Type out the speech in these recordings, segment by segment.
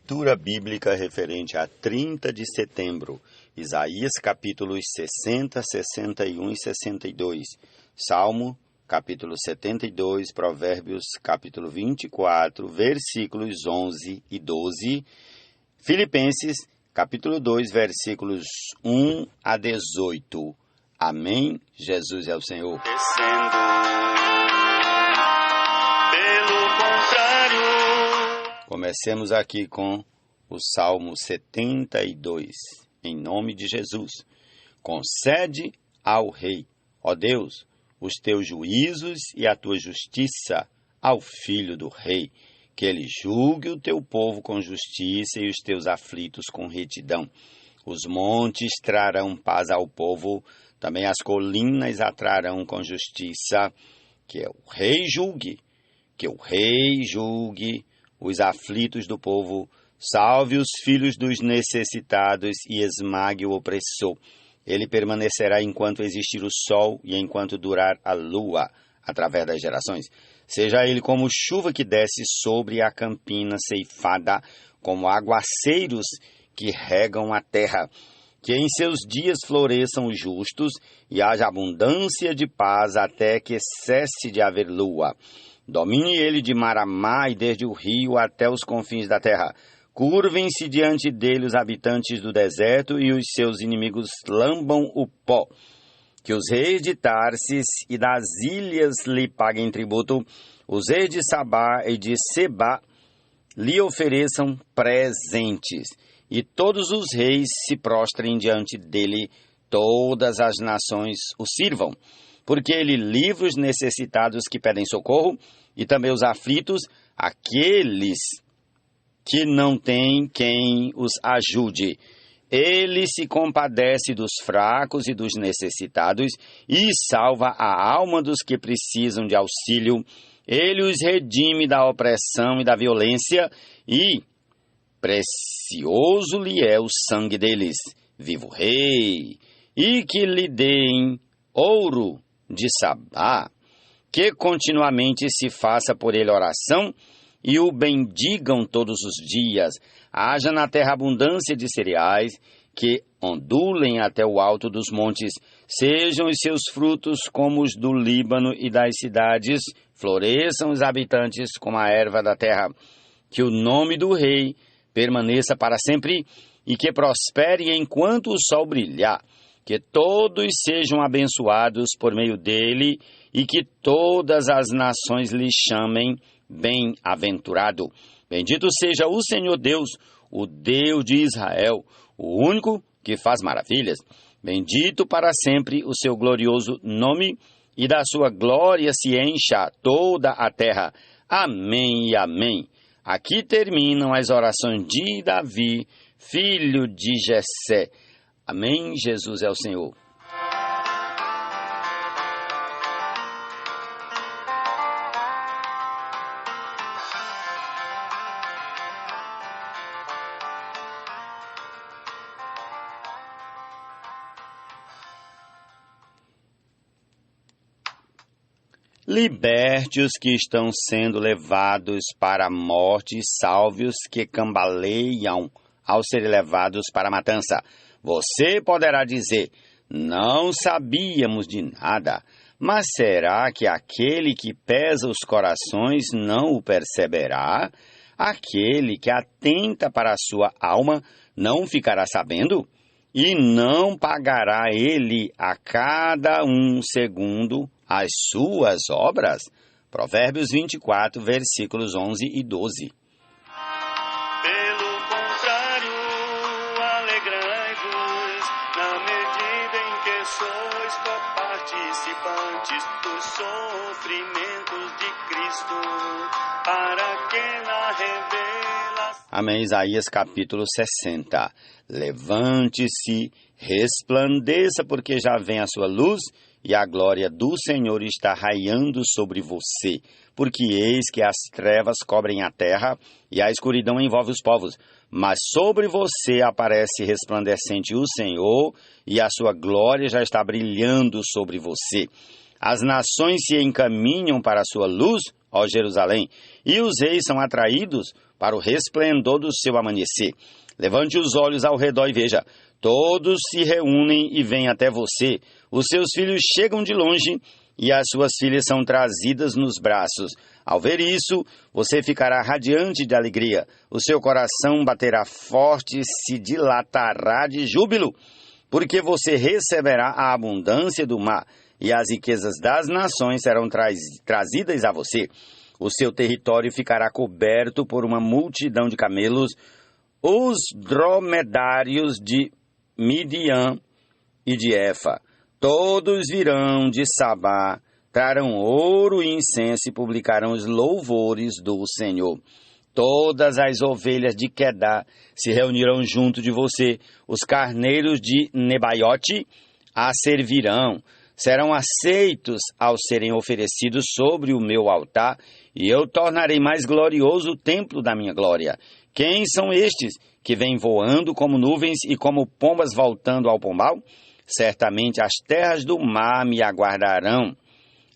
Leitura bíblica referente a 30 de setembro, Isaías capítulos 60, 61 e 62, Salmo capítulo 72, Provérbios capítulo 24, versículos 11 e 12, Filipenses capítulo 2, versículos 1 a 18. Amém? Jesus é o Senhor. Comecemos aqui com o Salmo 72, em nome de Jesus. Concede ao Rei, ó Deus, os teus juízos e a tua justiça ao Filho do Rei, que ele julgue o teu povo com justiça e os teus aflitos com retidão. Os montes trarão paz ao povo, também as colinas atrarão com justiça. Que o Rei julgue, os aflitos do povo, salve os filhos dos necessitados e esmague o opressor. Ele permanecerá enquanto existir o sol e enquanto durar a lua, através das gerações. Seja ele como chuva que desce sobre a campina ceifada, como aguaceiros que regam a terra. Que em seus dias floresçam os justos e haja abundância de paz até que cesse de haver lua. Domine ele de mar a mar e desde o rio até os confins da terra. Curvem-se diante dele os habitantes do deserto e os seus inimigos lambam o pó. Que os reis de Tarsis e das ilhas lhe paguem tributo, os reis de Sabá e de Sebá lhe ofereçam presentes. E todos os reis se prostrem diante dele, todas as nações o sirvam. Porque ele livra os necessitados que pedem socorro, e também os aflitos, aqueles que não têm quem os ajude. Ele se compadece dos fracos e dos necessitados, e salva a alma dos que precisam de auxílio. Ele os redime da opressão e da violência, e precioso lhe é o sangue deles. Viva o Rei! E que lhe deem ouro de Sabá, que continuamente se faça por ele oração e o bendigam todos os dias. Haja na terra abundância de cereais, que ondulem até o alto dos montes. Sejam os seus frutos como os do Líbano e das cidades, floresçam os habitantes como a erva da terra. Que o nome do Rei permaneça para sempre e que prospere enquanto o sol brilhar. Que todos sejam abençoados por meio dele e que todas as nações lhe chamem bem-aventurado. Bendito seja o Senhor Deus, o Deus de Israel, o único que faz maravilhas. Bendito para sempre o seu glorioso nome, e da sua glória se encha toda a terra. Amém e amém. Aqui terminam as orações de Davi, filho de Jessé. Amém, Jesus é o Senhor. Liberte os que estão sendo levados para a morte, e salve os que cambaleiam ao serem levados para a matança. Você poderá dizer, não sabíamos de nada, mas será que aquele que pesa os corações não o perceberá? Aquele que atenta para a sua alma não ficará sabendo? E não pagará ele a cada um segundo as suas obras? Provérbios 24, versículos 11 e 12. Sois coparticipantes dos sofrimentos de Cristo, para que na revelação... Amém. Isaías capítulo 60. Levante-se, resplandeça, porque já vem a sua luz, e a glória do Senhor está raiando sobre você. Porque eis que as trevas cobrem a terra, e a escuridão envolve os povos. Mas sobre você aparece resplandecente o Senhor, e a sua glória já está brilhando sobre você. As nações se encaminham para a sua luz, ó Jerusalém, e os reis são atraídos para o resplendor do seu amanhecer. Levante os olhos ao redor e veja, todos se reúnem e vêm até você. Os seus filhos chegam de longe e as suas filhas são trazidas nos braços. Ao ver isso, você ficará radiante de alegria. O seu coração baterá forte e se dilatará de júbilo, porque você receberá a abundância do mar e as riquezas das nações serão trazidas a você. O seu território ficará coberto por uma multidão de camelos. Os dromedários de Midian e de Efa, todos virão de Sabá, trarão ouro e incenso e publicarão os louvores do Senhor. Todas as ovelhas de Quedá se reunirão junto de você, os carneiros de Nebaiote a servirão, serão aceitos ao serem oferecidos sobre o meu altar, e eu tornarei mais glorioso o templo da minha glória. Quem são estes que vêm voando como nuvens e como pombas voltando ao pombal? Certamente as terras do mar me aguardarão.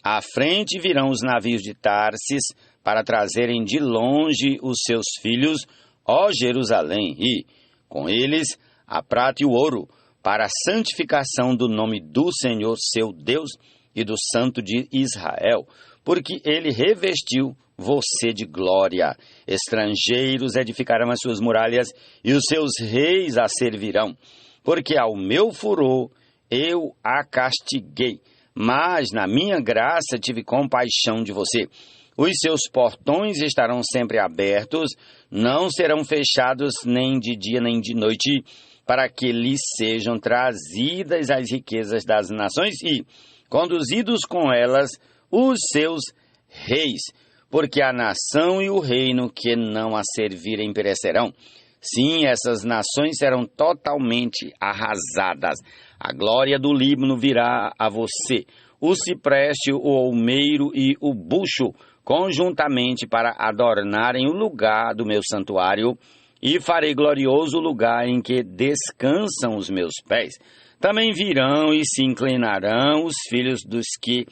À frente virão os navios de Tarsis para trazerem de longe os seus filhos, ó Jerusalém, e, com eles, a prata e o ouro, para a santificação do nome do Senhor seu Deus e do Santo de Israel, porque ele revestiu você de glória. Estrangeiros edificarão as suas muralhas e os seus reis a servirão, porque ao meu furor eu a castiguei, mas na minha graça tive compaixão de você. Os seus portões estarão sempre abertos, não serão fechados nem de dia nem de noite, para que lhes sejam trazidas as riquezas das nações e conduzidos com elas os seus reis, porque a nação e o reino que não a servirem perecerão. Sim, essas nações serão totalmente arrasadas. A glória do Líbano virá a você, o cipreste, o olmeiro e o bucho, conjuntamente para adornarem o lugar do meu santuário, e farei glorioso o lugar em que descansam os meus pés. Também virão e se inclinarão os filhos dos que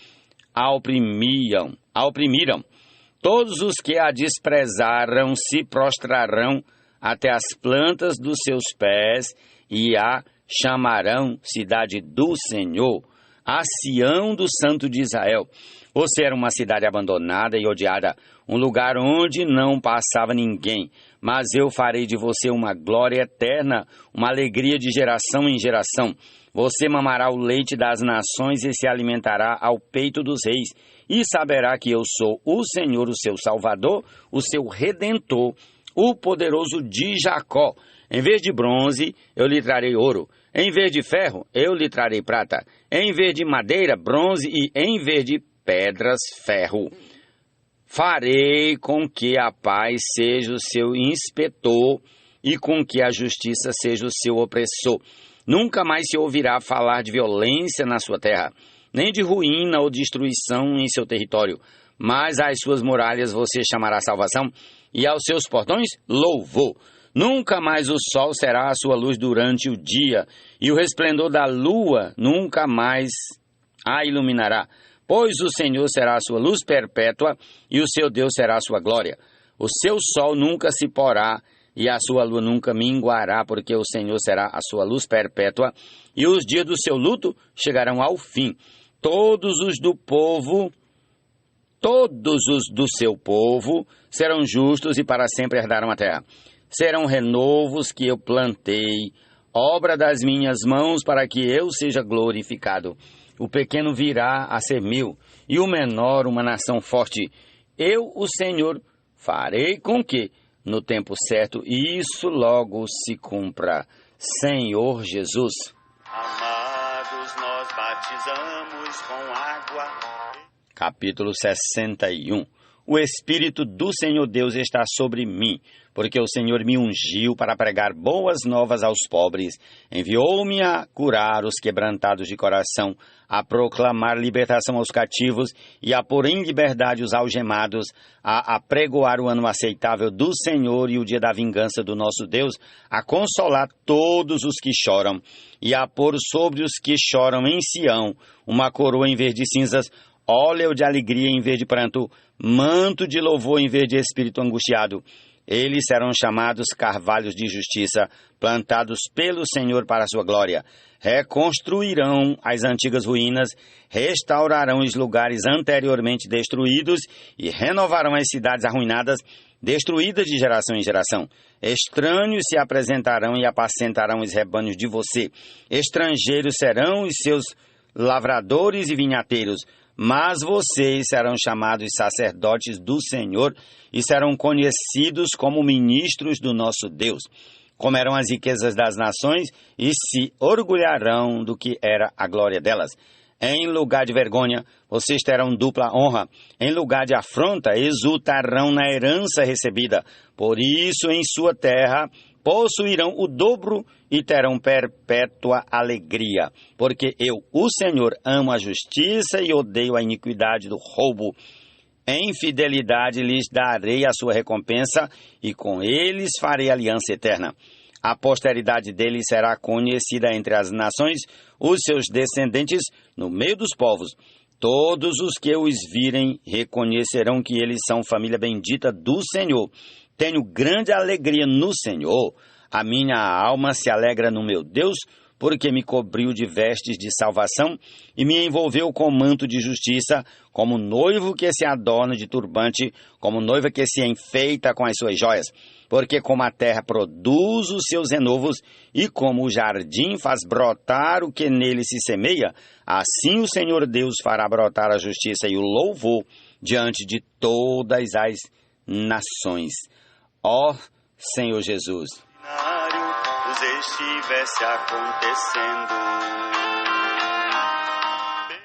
a oprimiram. Todos os que a desprezaram se prostrarão até as plantas dos seus pés e a chamarão cidade do Senhor, a Sião do Santo de Israel. Você era uma cidade abandonada e odiada, um lugar onde não passava ninguém, mas eu farei de você uma glória eterna, uma alegria de geração em geração. Você mamará o leite das nações e se alimentará ao peito dos reis, e saberá que eu sou o Senhor, o seu Salvador, o seu Redentor, o poderoso de Jacó. Em vez de bronze, eu lhe trarei ouro. Em vez de ferro, eu lhe trarei prata. Em vez de madeira, bronze, e em vez de pedras, ferro. Farei com que a paz seja o seu inspetor e com que a justiça seja o seu opressor. Nunca mais se ouvirá falar de violência na sua terra, nem de ruína ou destruição em seu território. Mas às suas muralhas você chamará salvação e aos seus portões louvor. Nunca mais o sol será a sua luz durante o dia, e o resplendor da lua nunca mais a iluminará. Pois o Senhor será a sua luz perpétua, e o seu Deus será a sua glória. O seu sol nunca se porá, e a sua lua nunca minguará, porque o Senhor será a sua luz perpétua, e os dias do seu luto chegarão ao fim. Todos os do seu povo serão justos e para sempre herdarão a terra. Serão renovos que eu plantei, obra das minhas mãos, para que eu seja glorificado. O pequeno virá a ser meu, e o menor uma nação forte. Eu, o Senhor, farei com que, no tempo certo, isso logo se cumpra. Senhor Jesus. Amados, nós batizamos com água. Capítulo 61. O Espírito do Senhor Deus está sobre mim, porque o Senhor me ungiu para pregar boas novas aos pobres. Enviou-me a curar os quebrantados de coração, a proclamar libertação aos cativos e a pôr em liberdade os algemados, a apregoar o ano aceitável do Senhor e o dia da vingança do nosso Deus, a consolar todos os que choram e a pôr sobre os que choram em Sião uma coroa em vez de cinzas, óleo de alegria em vez de pranto, manto de louvor em vez de espírito angustiado. Eles serão chamados carvalhos de justiça, plantados pelo Senhor para a sua glória. Reconstruirão as antigas ruínas, restaurarão os lugares anteriormente destruídos e renovarão as cidades arruinadas, destruídas de geração em geração. Estranhos se apresentarão e apacentarão os rebanhos de você. Estrangeiros serão os seus lavradores e vinhateiros. Mas vocês serão chamados sacerdotes do Senhor e serão conhecidos como ministros do nosso Deus. Comerão as riquezas das nações e se orgulharão do que era a glória delas. Em lugar de vergonha, vocês terão dupla honra. Em lugar de afronta, exultarão na herança recebida. Por isso, em sua terra, possuirão o dobro e terão perpétua alegria. Porque eu, o Senhor, amo a justiça e odeio a iniquidade do roubo. Em fidelidade lhes darei a sua recompensa e com eles farei aliança eterna. A posteridade deles será conhecida entre as nações, os seus descendentes no meio dos povos. Todos os que os virem reconhecerão que eles são família bendita do Senhor. Tenho grande alegria no Senhor. A minha alma se alegra no meu Deus, porque me cobriu de vestes de salvação e me envolveu com manto de justiça, como noivo que se adorna de turbante, como noiva que se enfeita com as suas joias. Porque como a terra produz os seus renovos e como o jardim faz brotar o que nele se semeia, assim o Senhor Deus fará brotar a justiça e o louvor diante de todas as nações. Ó Senhor Jesus. Os estivesse acontecendo.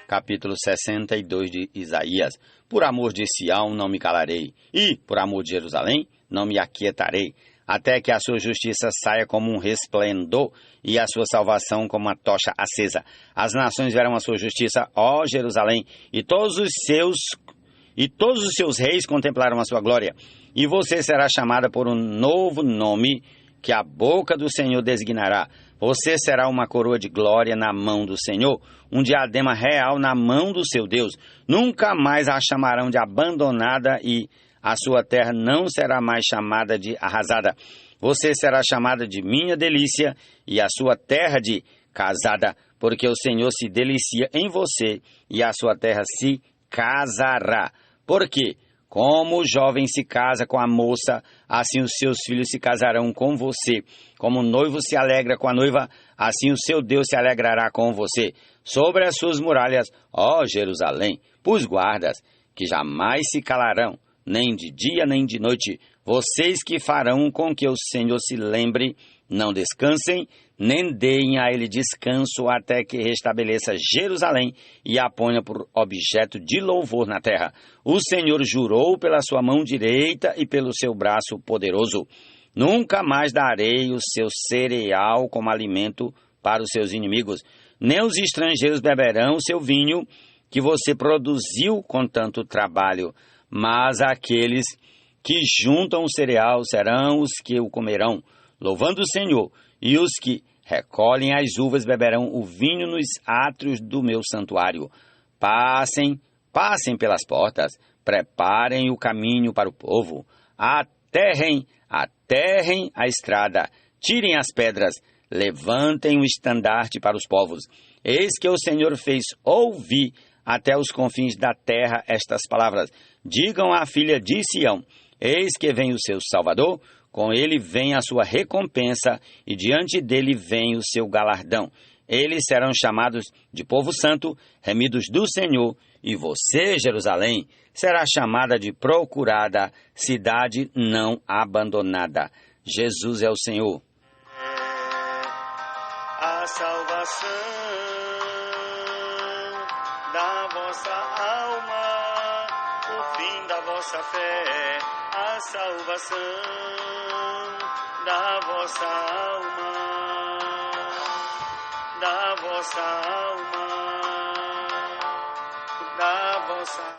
Capítulo 62 de Isaías. Por amor de Sião não me calarei, e por amor de Jerusalém não me aquietarei, até que a sua justiça saia como um resplendor e a sua salvação como uma tocha acesa. As nações verão a sua justiça, ó Jerusalém, e todos os seus reis contemplarão a sua glória. E você será chamada por um novo nome que a boca do Senhor designará. Você será uma coroa de glória na mão do Senhor, um diadema real na mão do seu Deus. Nunca mais a chamarão de abandonada e a sua terra não será mais chamada de arrasada. Você será chamada de minha delícia e a sua terra de casada, porque o Senhor se delicia em você e a sua terra se casará. Por quê? Como o jovem se casa com a moça, assim os seus filhos se casarão com você. Como o noivo se alegra com a noiva, assim o seu Deus se alegrará com você. Sobre as suas muralhas, ó Jerusalém, pus guardas, que jamais se calarão, nem de dia nem de noite. Vocês que farão com que o Senhor se lembre, não descansem, nem deem a ele descanso até que restabeleça Jerusalém e a ponha por objeto de louvor na terra. O Senhor jurou pela sua mão direita e pelo seu braço poderoso. Nunca mais darei o seu cereal como alimento para os seus inimigos, nem os estrangeiros beberão o seu vinho que você produziu com tanto trabalho, mas aqueles que juntam o cereal serão os que o comerão, louvando o Senhor, e os que recolhem as uvas beberão o vinho nos átrios do meu santuário. Passem pelas portas, preparem o caminho para o povo, aterrem a estrada, tirem as pedras, levantem o estandarte para os povos. Eis que o Senhor fez ouvir até os confins da terra estas palavras. Digam à filha de Sião, eis que vem o seu Salvador, com ele vem a sua recompensa, e diante dele vem o seu galardão. Eles serão chamados de povo santo, remidos do Senhor, e você, Jerusalém, será chamada de procurada, cidade não abandonada. Jesus é o Senhor. A salvação da vossa alma, o fim da vossa fé, a salvação da vossa alma, da vossa alma, da vossa...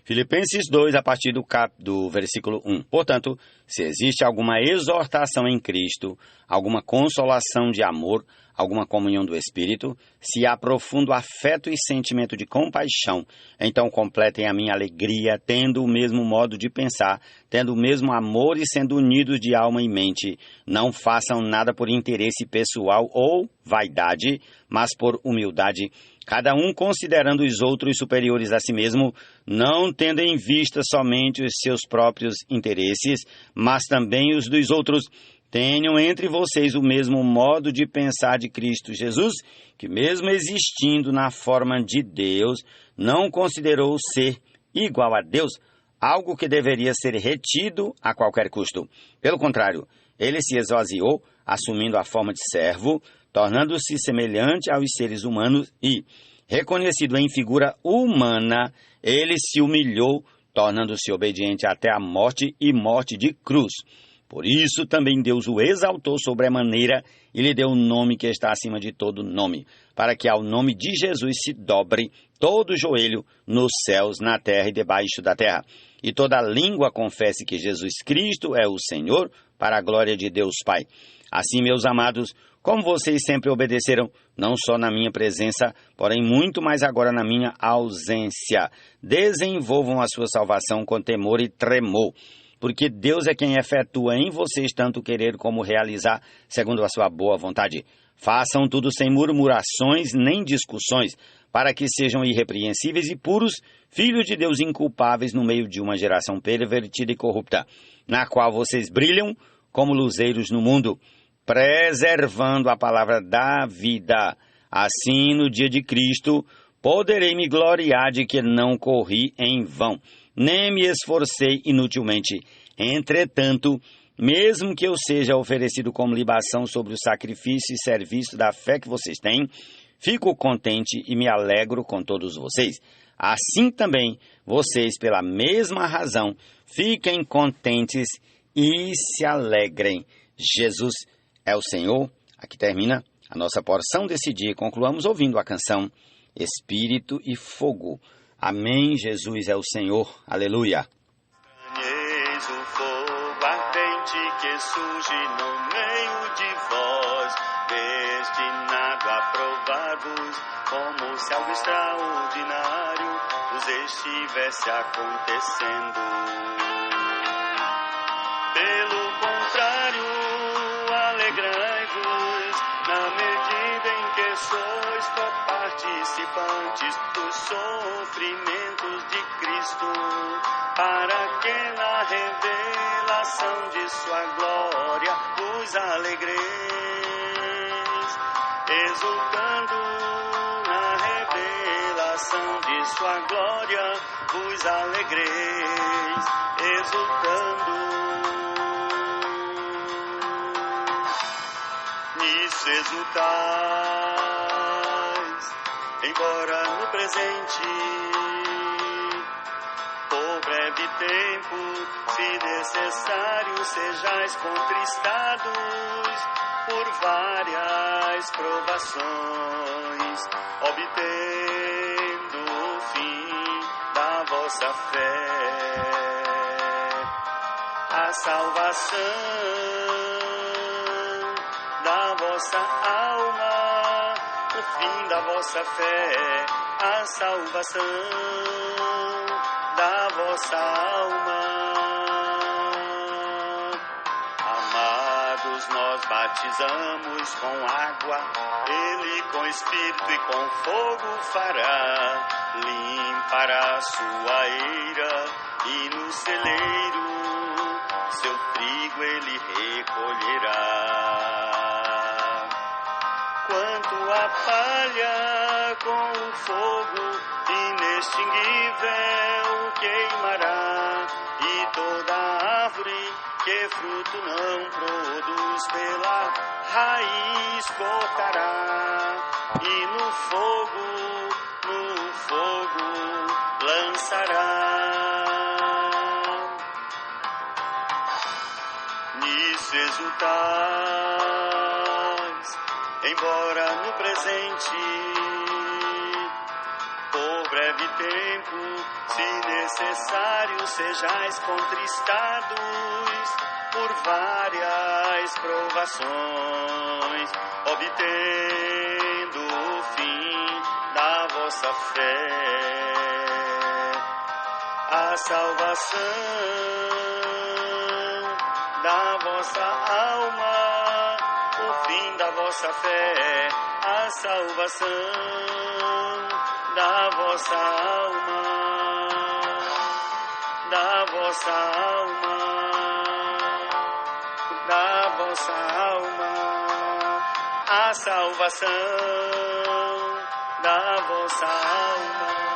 Filipenses 2, a partir do versículo 1. Portanto, se existe alguma exortação em Cristo, alguma consolação de amor, alguma comunhão do Espírito, se há profundo afeto e sentimento de compaixão, então completem a minha alegria, tendo o mesmo modo de pensar, tendo o mesmo amor e sendo unidos de alma e mente. Não façam nada por interesse pessoal ou vaidade, mas por humildade, cada um considerando os outros superiores a si mesmo, não tendo em vista somente os seus próprios interesses, mas também os dos outros. Tenham entre vocês o mesmo modo de pensar de Cristo Jesus, que mesmo existindo na forma de Deus, não considerou ser igual a Deus, algo que deveria ser retido a qualquer custo. Pelo contrário, ele se esvaziou, assumindo a forma de servo, tornando-se semelhante aos seres humanos e, reconhecido em figura humana, ele se humilhou, tornando-se obediente até a morte e morte de cruz. Por isso também Deus o exaltou sobremaneira e lhe deu um nome que está acima de todo nome, para que ao nome de Jesus se dobre todo joelho nos céus, na terra e debaixo da terra, e toda língua confesse que Jesus Cristo é o Senhor, para a glória de Deus Pai. Assim, meus amados, como vocês sempre obedeceram, não só na minha presença, porém muito mais agora na minha ausência, desenvolvam a sua salvação com temor e tremor, porque Deus é quem efetua em vocês tanto querer como realizar, segundo a sua boa vontade. Façam tudo sem murmurações nem discussões, para que sejam irrepreensíveis e puros, filhos de Deus inculpáveis no meio de uma geração pervertida e corrupta, na qual vocês brilham como luzeiros no mundo, preservando a palavra da vida. Assim, no dia de Cristo, poderei me gloriar de que não corri em vão, nem me esforcei inutilmente. Entretanto, mesmo que eu seja oferecido como libação sobre o sacrifício e serviço da fé que vocês têm, fico contente e me alegro com todos vocês. Assim também, vocês, pela mesma razão, fiquem contentes e se alegrem. Jesus é o Senhor. Aqui termina a nossa porção desse dia. Concluamos ouvindo a canção Espírito e Fogo. Amém, Jesus é o Senhor. Aleluia. Eis o fogo ardente que surge no meio de vós, destinado a provar-vos, como se algo extraordinário vos estivesse acontecendo. Pelo contrário, alegrai-vos na medida em que sois coparticipantes dos sofrimentos de Cristo, para que na revelação de sua glória vos alegreis, exultando na revelação de sua glória vos alegreis, exultando. Nisso exultais, embora no presente, por breve tempo, se necessário, sejais contristados por várias provações, obtendo o fim da vossa fé, a salvação da vossa alma, o fim da vossa fé, a salvação da vossa alma. Amados, nós batizamos com água, Ele com Espírito e com fogo fará, limpará sua eira e no celeiro seu trigo Ele recolherá. Quanto a palha com o fogo inextinguível queimará, e toda árvore que fruto não produz pela raiz cortará, e no fogo lançará. Nisso exultais, embora no presente, por breve tempo, se necessário, sejais contristados por várias provações, obtendo o fim da vossa fé, a salvação da vossa alma, o fim da vossa fé, a salvação da vossa alma, da vossa alma, da vossa alma, a salvação da vossa alma.